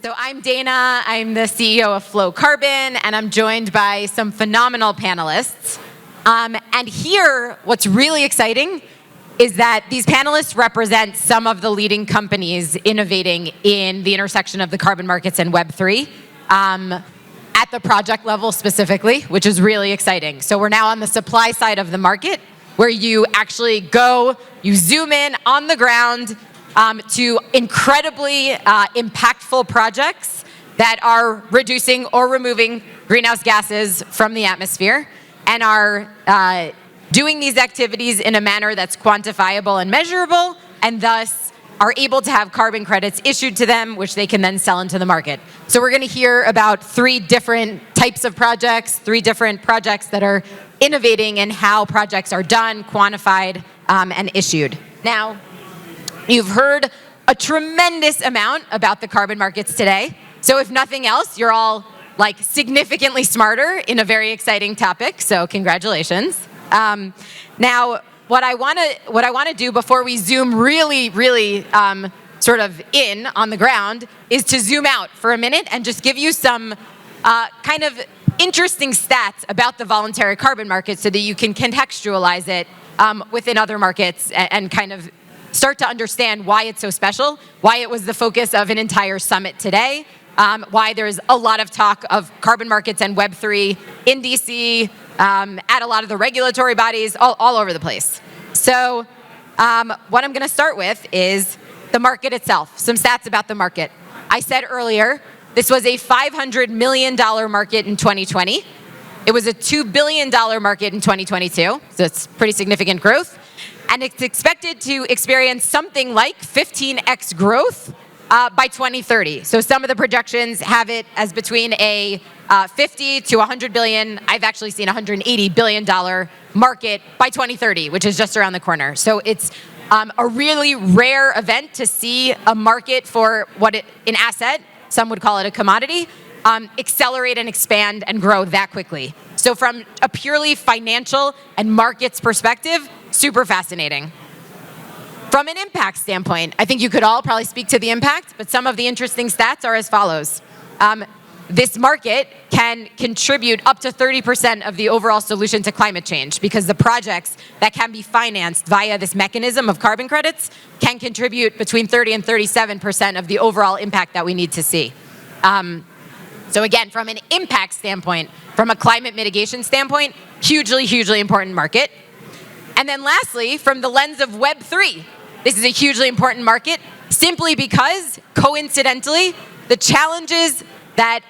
So I'm Dana, I'm the CEO of Flow Carbon, and I'm joined by some phenomenal panelists. And here, what's really exciting is that these panelists represent some of the leading companies innovating in the intersection of the carbon markets and Web3, at the project level specifically, which is really exciting. So we're now on the supply side of the market, where you actually go, you zoom in on the ground, to incredibly impactful projects that are reducing or removing greenhouse gases from the atmosphere and are doing these activities in a manner that's quantifiable and measurable, and thus are able to have carbon credits issued to them, which they can then sell into the market. So we're going to hear about 3 different types of projects, 3 different projects that are innovating in how projects are done, quantified, and issued. Now, you've heard a tremendous amount about the carbon markets today. So if nothing else, you're all like significantly smarter in a very exciting topic. So congratulations. Now, what I want to do before we zoom really sort of in on the ground is to zoom out for a minute and just give you some kind of interesting stats about the voluntary carbon market so that you can contextualize it within other markets and kind of start to understand why it's so special, why it was the focus of an entire summit today, why there's a lot of talk of carbon markets and Web3 in DC, at a lot of the regulatory bodies, all over the place. So what I'm going to start with is the market itself, some stats about the market. I said earlier, this was a $500 million market in 2020. It was a $2 billion market in 2022, so it's pretty significant growth. And it's expected to experience something like 15x growth by 2030. So some of the projections have it as between a 50 to 100 billion, I've actually seen $180 billion market by 2030, which is just around the corner. So it's a really rare event to see a market for an asset, some would call it a commodity, accelerate and expand and grow that quickly. So from a purely financial and markets perspective, super fascinating. From an impact standpoint, I think you could all probably speak to the impact, but some of the interesting stats are as follows. This market can contribute up to 30% of the overall solution to climate change because the projects that can be financed via this mechanism of carbon credits can contribute between 30 and 37% of the overall impact that we need to see. So again, from an impact standpoint, from a climate mitigation standpoint, hugely important market. And then lastly, from the lens of Web3, this is a hugely important market simply because, coincidentally, the challenges that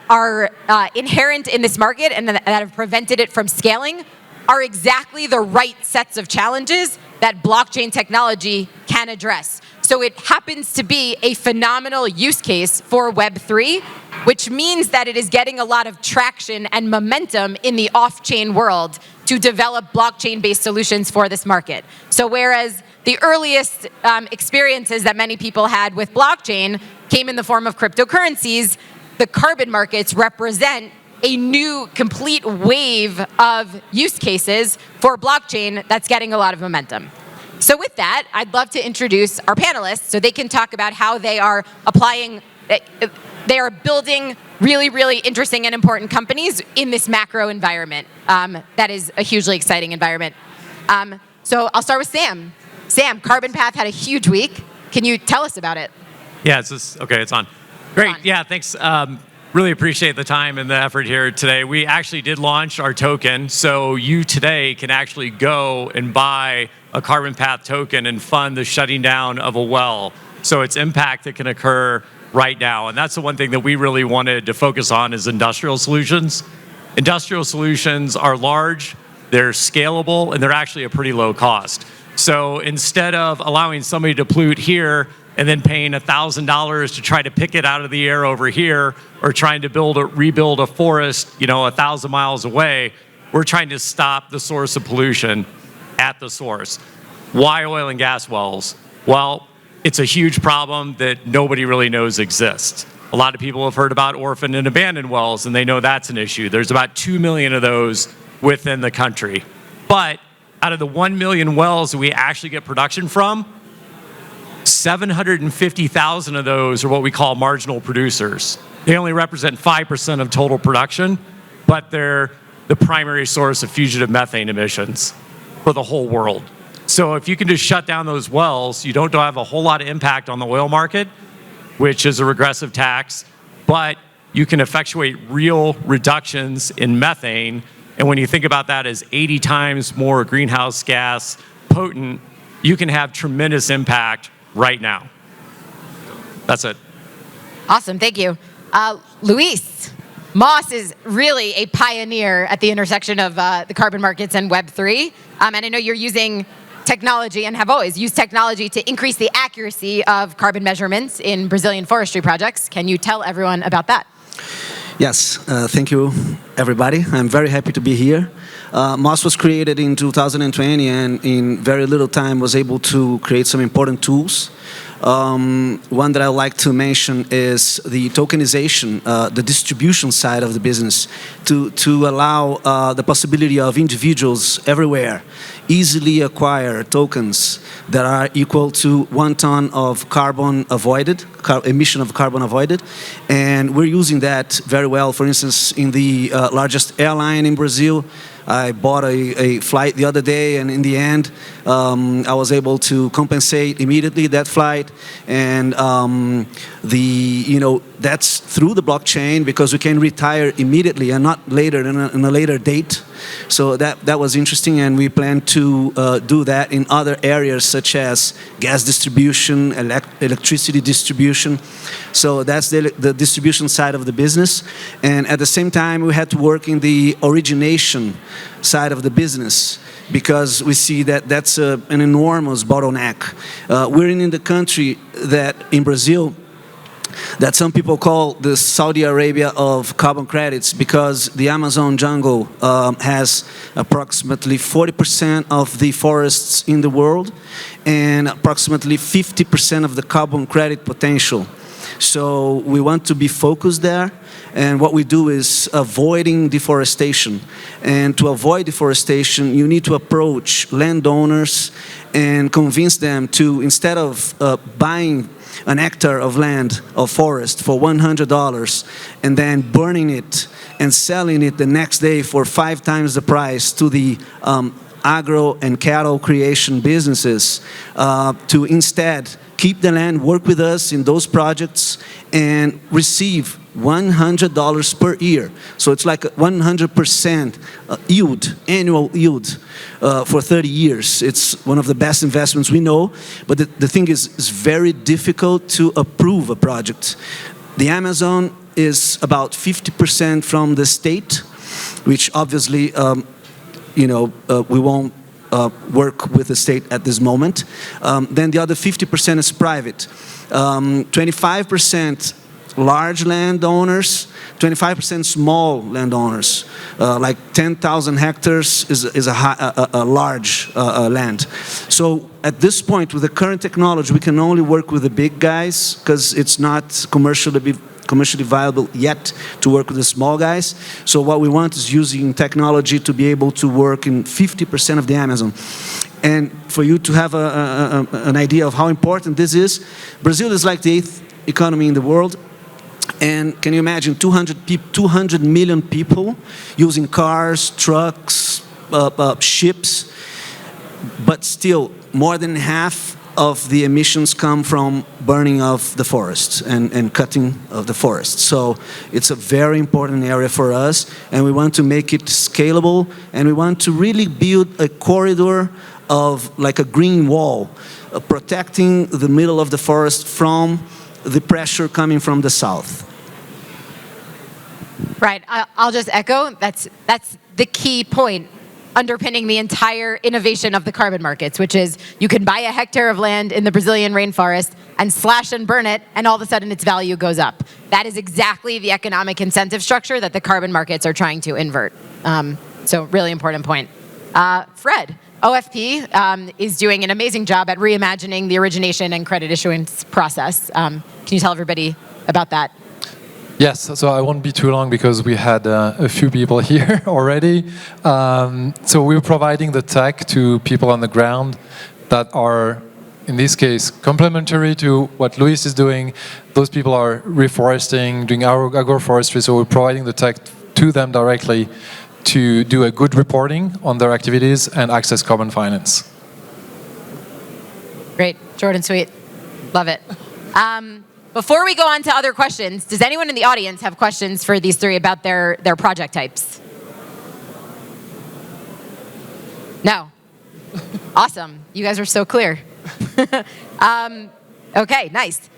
are inherent in this market and that have prevented it from scaling are exactly the right sets of challenges that blockchain technology can address. So it happens to be a phenomenal use case for Web3, which means that it is getting a lot of traction and momentum in the off-chain world to develop blockchain-based solutions for this market. So whereas the earliest experiences that many people had with blockchain came in the form of cryptocurrencies, the carbon markets represent a new complete wave of use cases for blockchain that's getting a lot of momentum. So with that, I'd love to introduce our panelists so they can talk about how they are applying, they are building really interesting and important companies in this macro environment. That is a hugely exciting environment. So I'll start with Sam. Sam, Carbon Path had a huge week. Can you tell us about it? Yeah, it's on. Great, yeah, thanks. Really appreciate the time and the effort here today. We actually did launch our token, so you today can actually go and buy a Carbon Path token and fund the shutting down of a well. So it's impact that can occur right now. And that's the one thing that we really wanted to focus on is industrial solutions. Industrial solutions are large, they're scalable, and they're actually a pretty low cost. So instead of allowing somebody to pollute here and then paying $1,000 to try to pick it out of the air over here, or trying to rebuild a forest, 1,000 miles away, we're trying to stop the source of pollution at the source. Why oil and gas wells? Well, it's a huge problem that nobody really knows exists. A lot of people have heard about orphaned and abandoned wells, and they know that's an issue. There's about 2 million of those within the country. But out of the 1 million wells that we actually get production from, 750,000 of those are what we call marginal producers. They only represent 5% of total production, but they're the primary source of fugitive methane emissions for the whole world. So if you can just shut down those wells, you don't have a whole lot of impact on the oil market, which is a regressive tax, but you can effectuate real reductions in methane. And when you think about that as 80 times more greenhouse gas potent, you can have tremendous impact right now. That's it. Awesome, thank you. Luis, Moss is really a pioneer at the intersection of the carbon markets and Web3. And I know you're using technology and have always used technology to increase the accuracy of carbon measurements in Brazilian forestry projects. Can you tell everyone about that? Yes, thank you, everybody. I'm very happy to be here. Moss was created in 2020 and in very little time was able to create some important tools. One that I would like to mention is the tokenization, the distribution side of the business, to allow the possibility of individuals everywhere easily acquire tokens that are equal to 1 ton of carbon avoided, emission of carbon avoided. And we're using that very well. For instance, in the largest airline in Brazil, I bought a flight the other day, and in the end, I was able to compensate immediately that flight. And that's through the blockchain because we can retire immediately and not later in a later date. So that was interesting, and we plan to do that in other areas such as gas distribution, electricity distribution. So that's the distribution side of the business. And at the same time, we had to work in the origination side of the business because we see that that's an enormous bottleneck. We're in the country that, in Brazil, that some people call the Saudi Arabia of carbon credits because the Amazon jungle has approximately 40% of the forests in the world and approximately 50% of the carbon credit potential. So we want to be focused there, and what we do is avoiding deforestation. And to avoid deforestation, you need to approach landowners and convince them to, instead of buying an hectare of land, of forest, for $100 and then burning it and selling it the next day for 5 times the price to the agro and cattle creation businesses, to instead keep the land, work with us in those projects, and receive $100 per year. So it's like 100% yield, annual yield for 30 years. It's one of the best investments we know, but the thing is, it's very difficult to approve a project. The Amazon is about 50% from the state, which obviously, we won't work with the state at this moment. Then the other 50% is private. 25% large landowners, 25% small landowners. Like 10,000 hectares is a large land. So at this point, with the current technology, we can only work with the big guys because it's not commercially viable yet to work with the small guys. So what we want is using technology to be able to work in 50% of the Amazon. And for you to have an idea of how important this is, Brazil is like the 8th economy in the world. And can you imagine 200 million people using cars, trucks, ships, but still more than half of the emissions come from burning of the forest and cutting of the forest. So it's a very important area for us, and we want to make it scalable, and we want to really build a corridor of like a green wall, protecting the middle of the forest from the pressure coming from the south. Right, I'll just echo, that's the key point underpinning the entire innovation of the carbon markets, which is you can buy a hectare of land in the Brazilian rainforest and slash and burn it, and all of a sudden its value goes up. That is exactly the economic incentive structure that the carbon markets are trying to invert. So really important point. Fred, OFP is doing an amazing job at reimagining the origination and credit issuance process. Can you tell everybody about that? Yes, so I won't be too long because we had a few people here already. So we're providing the tech to people on the ground that are in this case, complementary to what Luis is doing. Those people are reforesting, doing agroforestry, so we're providing the tech to them directly to do a good reporting on their activities and access carbon finance. Great, short and sweet. Love it. Before we go on to other questions, does anyone in the audience have questions for these three about their project types? No? Awesome. You guys are so clear. Okay, nice.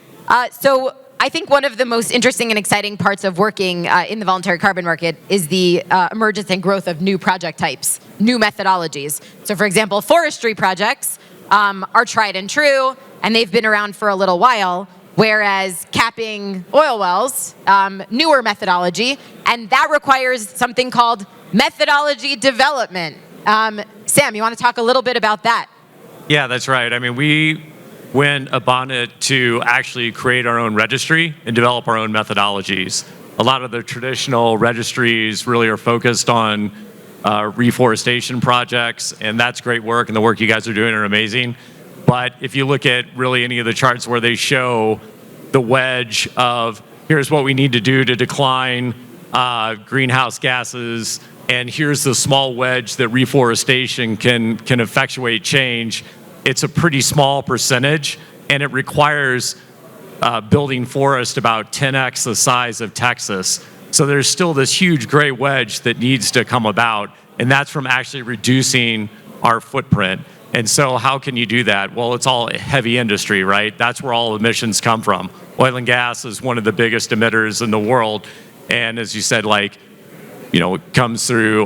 So I think one of the most interesting and exciting parts of working in the voluntary carbon market is the emergence and growth of new project types, new methodologies. So for example, forestry projects are tried and true, and they've been around for a little while, whereas capping oil wells, newer methodology, and that requires something called methodology development. Sam, you want to talk a little bit about that? Yeah, that's right. I mean, we went upon it to actually create our own registry and develop our own methodologies. A lot of the traditional registries really are focused on reforestation projects, and that's great work, and the work you guys are doing are amazing. But if you look at really any of the charts where they show the wedge of here's what we need to do to decline greenhouse gases, and here's the small wedge that reforestation can effectuate change, it's a pretty small percentage, and it requires building forest about 10x the size of Texas. So there's still this huge gray wedge that needs to come about, and that's from actually reducing our footprint. And so how can you do that? Well, it's all heavy industry, right? That's where all emissions come from. Oil and gas is one of the biggest emitters in the world. And as you said, like, you know, it comes through,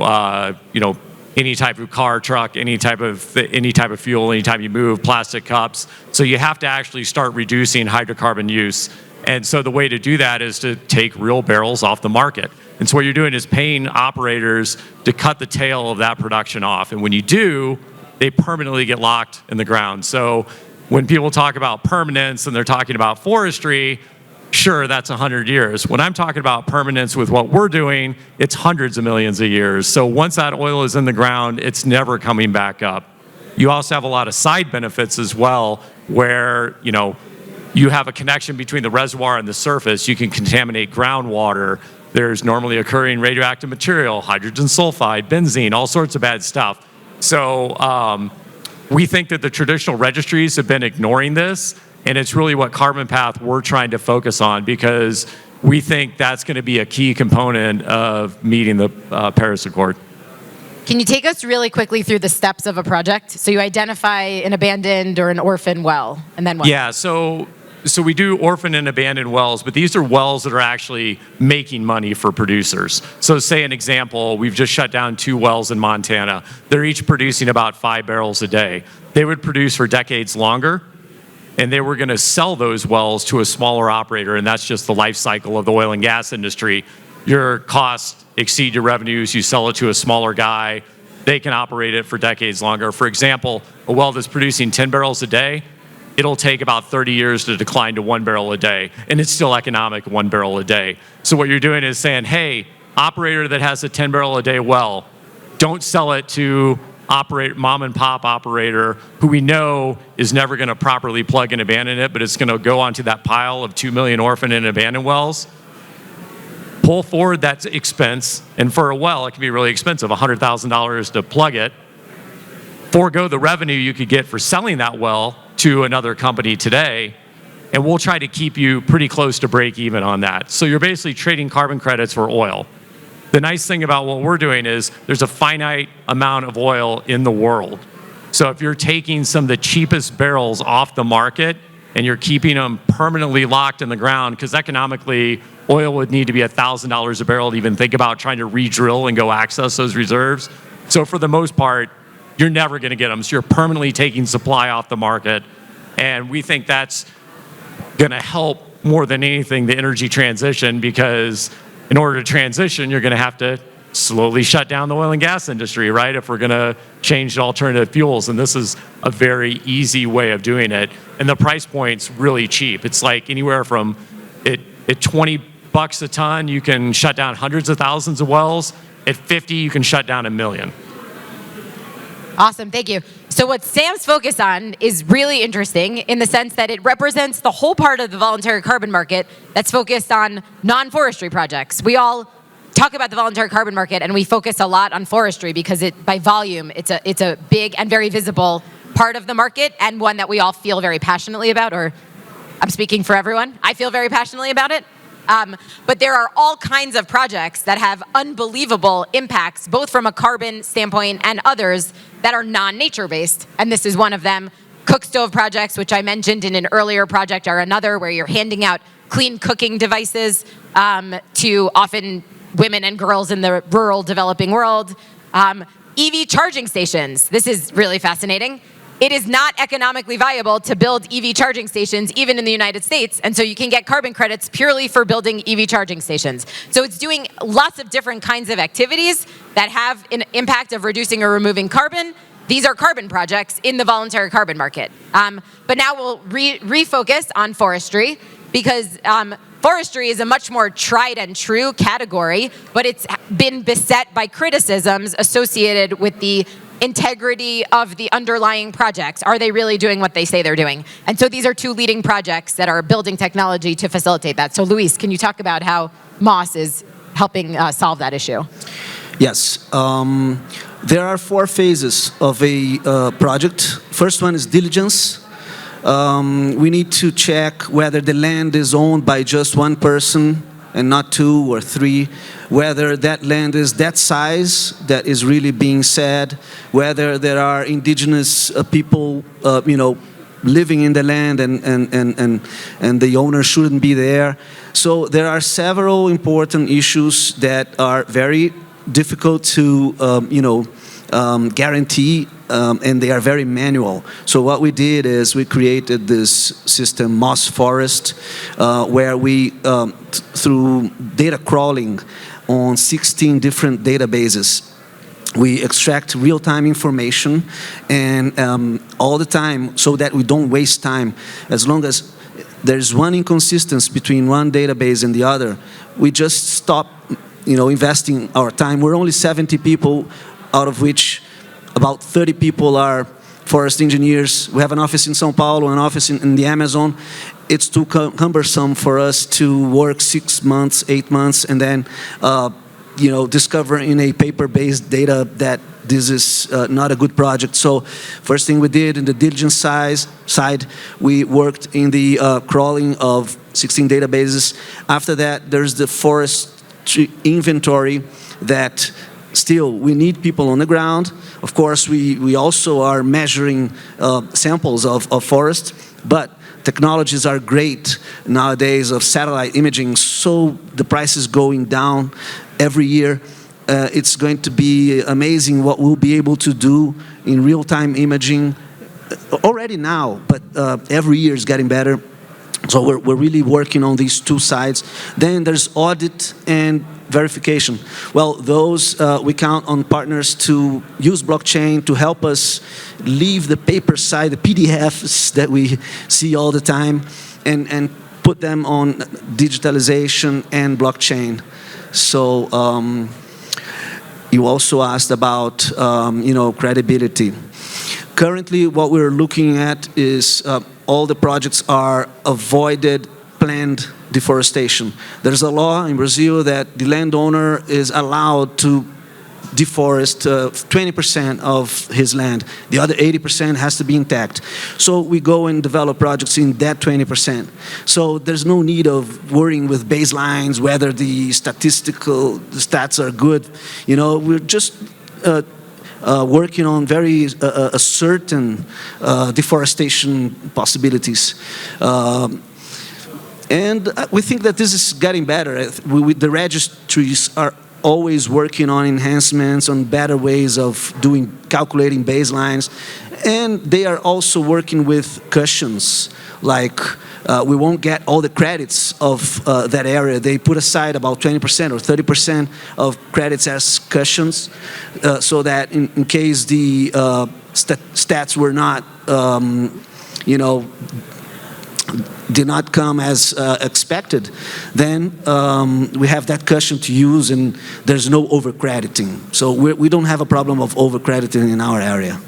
you know, any type of car, truck, any type of fuel, anytime you move, plastic cups. So you have to actually start reducing hydrocarbon use. And so the way to do that is to take real barrels off the market. And so what you're doing is paying operators to cut the tail of that production off. And when you do, they permanently get locked in the ground. So when people talk about permanence and they're talking about forestry, sure, that's 100 years. When I'm talking about permanence with what we're doing, it's hundreds of millions of years. So once that oil is in the ground, it's never coming back up. You also have a lot of side benefits as well, where, you know, you have a connection between the reservoir and the surface. You can contaminate groundwater. There's normally occurring radioactive material, hydrogen sulfide, benzene, all sorts of bad stuff. So we think that the traditional registries have been ignoring this, and it's really what Carbon Path we're trying to focus on, because we think that's going to be a key component of meeting the Paris Accord. Can you take us really quickly through the steps of a project? So you identify an abandoned or an orphan well, and then what? Yeah, so we do orphan and abandoned wells, but these are wells that are actually making money for producers. So say an example, we've just shut down 2 wells in Montana. They're each producing about 5 barrels a day. They would produce for decades longer, and they were going to sell those wells to a smaller operator, and that's just the life cycle of the oil and gas industry. Your costs exceed your revenues, you sell it to a smaller guy, they can operate it for decades longer. For example, a well that's producing 10 barrels a day, it'll take about 30 years to decline to 1 barrel a day, and it's still economic, 1 barrel a day. So what you're doing is saying, hey, operator that has a 10 barrel a day well, don't sell it to mom and pop operator who we know is never going to properly plug and abandon it, but it's going to go onto that pile of 2 million orphan and abandoned wells. Pull forward that expense, and for a well, it can be really expensive, $100,000 to plug it. Forego the revenue you could get for selling that well to another company today, and we'll try to keep you pretty close to break even on that. So you're basically trading carbon credits for oil. The nice thing about what we're doing is there's a finite amount of oil in the world. So if you're taking some of the cheapest barrels off the market and you're keeping them permanently locked in the ground, because economically, oil would need to be $1,000 a barrel to even think about trying to re-drill and go access those reserves. So for the most part, you're never going to get them. So you're permanently taking supply off the market. And we think that's going to help more than anything the energy transition, because in order to transition, you're going to have to slowly shut down the oil and gas industry, right? If we're going to change to alternative fuels. And this is a very easy way of doing it. And the price point's really cheap. It's like anywhere from at 20 bucks a ton, you can shut down hundreds of thousands of wells. At 50, you can shut down 1 million. Awesome, thank you. So what Sam's focus on is really interesting in the sense that it represents the whole part of the voluntary carbon market that's focused on non-forestry projects. We all talk about the voluntary carbon market and we focus a lot on forestry because by volume, it's a big and very visible part of the market and one that we all feel very passionately about, or I'm speaking for everyone. I feel very passionately about it. But there are all kinds of projects that have unbelievable impacts, both from a carbon standpoint and others that are non-nature based. And this is one of them. Cook stove projects, which I mentioned in an earlier project, are another, where you're handing out clean cooking devices to often women and girls in the rural developing world. EV charging stations. This is really fascinating. It is not economically viable to build EV charging stations, even in the United States, and so you can get carbon credits purely for building EV charging stations. So it's doing lots of different kinds of activities that have an impact of reducing or removing carbon. These are carbon projects in the voluntary carbon market. But now we'll refocus on forestry, because forestry is a much more tried and true category, but it's been beset by criticisms associated with the integrity of the underlying projects. Are they really doing what they say they're doing? And so these are two leading projects that are building technology to facilitate that. So Luis, can you talk about how Moss is helping solve that issue? Yes. There are 4 phases of a project. First one is diligence. We need to check whether the land is owned by just one person and not 2 or 3, whether that land is that size that is really being said, whether there are indigenous people, living in the land and the owner shouldn't be there. So there are several important issues that are very difficult to, guarantee, and they are very manual. So what we did is we created this system, Moss Forest, where we, through data crawling on 16 different databases, we extract real-time information and all the time, so that we don't waste time. As long as there's one inconsistency between one database and the other, we just stop investing our time. We're only 70 people, out of which about 30 people are forest engineers. We have an office in São Paulo, an office in the Amazon. It's too cumbersome for us to work 6 months, 8 months, and then discover in a paper-based data that this is not a good project. So first thing we did in the diligence side, we worked in the crawling of 16 databases. After that, there's the forest inventory that still we need people on the ground. Of course, we also are measuring samples of forest, but technologies are great nowadays of satellite imaging, so the price is going down every year. It's going to be amazing what we'll be able to do in real-time imaging already now, but every year is getting better. So we're really working on these 2 sides. Then there's audit and verification. Well, those we count on partners to use blockchain to help us leave the paper side, the PDFs that we see all the time, and put them on digitalization and blockchain. So you also asked about credibility. Currently, what we're looking at is all the projects are avoided planned deforestation. There's a law in Brazil that the landowner is allowed to deforest 20% of his land. The other 80% has to be intact. So we go and develop projects in that 20%. So there's no need of worrying with baselines, whether the statistical stats are good. We're just working on very certain deforestation possibilities. And we think that this is getting better. The registries are always working on enhancements, on better ways of calculating baselines. And they are also working with cushions, like we won't get all the credits of that area. They put aside about 20% or 30% of credits as cushions, so that in case the stats were not, did not come as expected, then we have that cushion to use, and there's no overcrediting. So we don't have a problem of overcrediting in our area.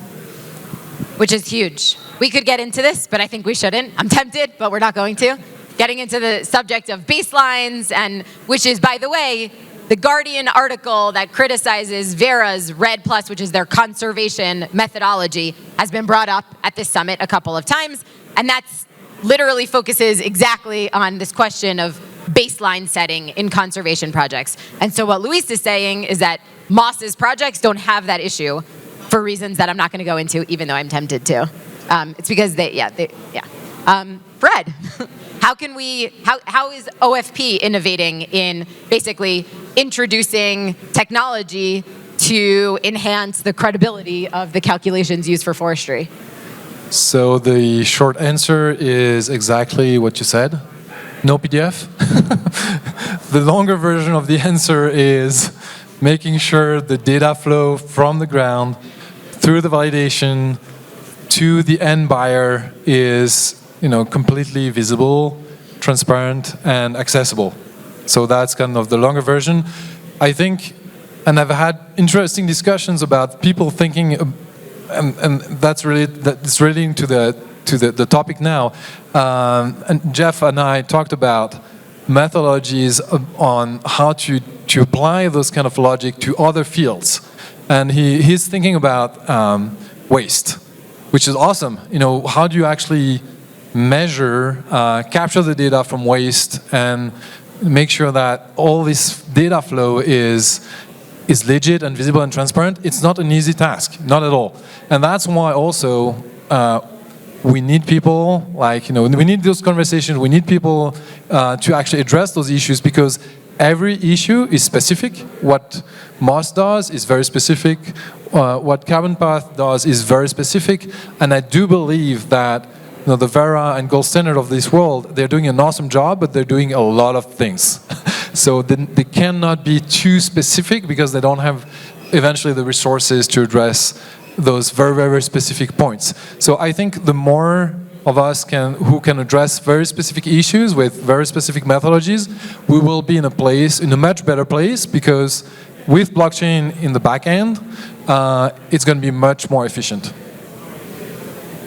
which is huge. We could get into this, but I think we shouldn't. I'm tempted, but we're not going to. Getting into the subject of baselines, and which is, by the way, the Guardian article that criticizes Verra's REDD+, which is their conservation methodology, has been brought up at this summit a couple of times, and that's literally focuses exactly on this question of baseline setting in conservation projects. And so what Luis is saying is that Moss's projects don't have that issue for reasons that I'm not going to go into, even though I'm tempted to. It's because Fred, how is OFP innovating in basically introducing technology to enhance the credibility of the calculations used for forestry? So the short answer is exactly what you said. No PDF. The longer version of the answer is making sure the data flow from the ground through the validation to the end buyer is, completely visible, transparent, and accessible. So that's kind of the longer version. I think, and I've had interesting discussions about people thinking, and that's relating to the topic now. And Jeff and I talked about methodologies on how to apply those kind of logic to other fields. And he's thinking about waste, which is awesome. How do you actually measure, capture the data from waste and make sure that all this data flow is legit and visible and transparent? It's not an easy task, not at all. And that's why also we need people, we need those conversations, we need people to actually address those issues, because every issue is specific. What Moss does is very specific. What Carbon Path does is very specific. And I do believe that the Verra and Gold Standard of this world, they're doing an awesome job, but they're doing a lot of things. So they cannot be too specific, because they don't have eventually the resources to address those very, very specific points. So I think the more of us who can address very specific issues with very specific methodologies, we will be in a much better place, because with blockchain in the back end, it's going to be much more efficient.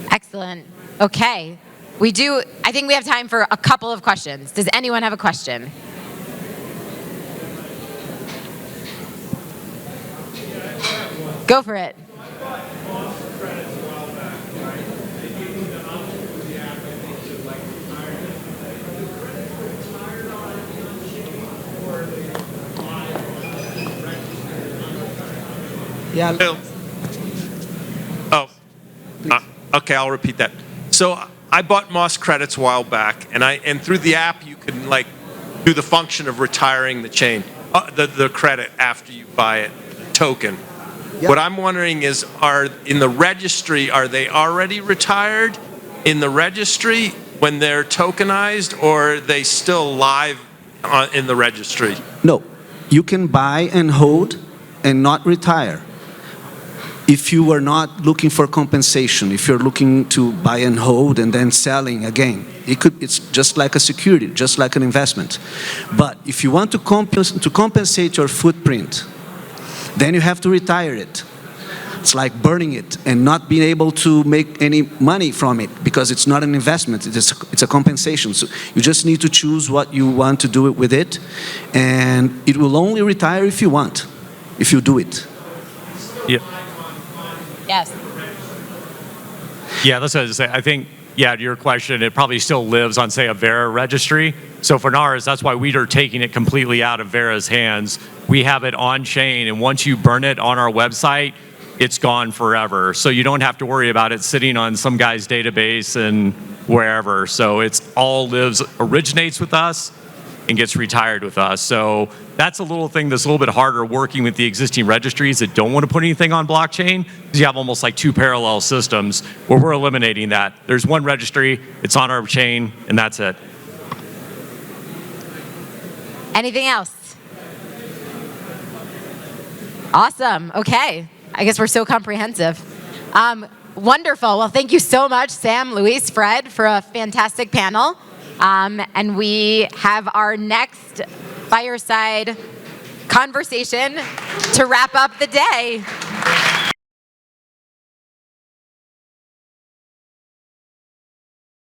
Excellent. Okay. I think we have time for a couple of questions. Does anyone have a question? Go for it. Yeah. Okay, I'll repeat that. So I bought Moss credits a while back, and through the app you can do the function of retiring the chain, the credit after you buy it, token. Yep. What I'm wondering is, in the registry, are they already retired in the registry when they're tokenized, or are they still live in the registry? No, you can buy and hold and not retire. If you are not looking for compensation, if you're looking to buy and hold and then selling again, it's just like a security, just like an investment. But if you want to compensate your footprint, then you have to retire it. It's like burning it and not being able to make any money from it, because it's not an investment, it's a compensation. So you just need to choose what you want to do with it, and it will only retire if you want, if you do it. Yeah. Yes. Yeah, that's what I was saying. I think, to your question, it probably still lives on, say, a Verra registry. So for ours, that's why we are taking it completely out of Verra's hands. We have it on chain, and once you burn it on our website, it's gone forever. So you don't have to worry about it sitting on some guy's database and wherever. So it's all originates with us and gets retired with us. So that's a little thing that's a little bit harder working with the existing registries that don't want to put anything on blockchain, because you have almost like two parallel systems, where we're eliminating that. There's one registry, it's on our chain, and that's it. Anything else? Awesome. Okay. I guess we're so comprehensive. Wonderful. Well, thank you so much, Sam, Luis, Fred, for a fantastic panel. And we have our next fireside conversation to wrap up the day.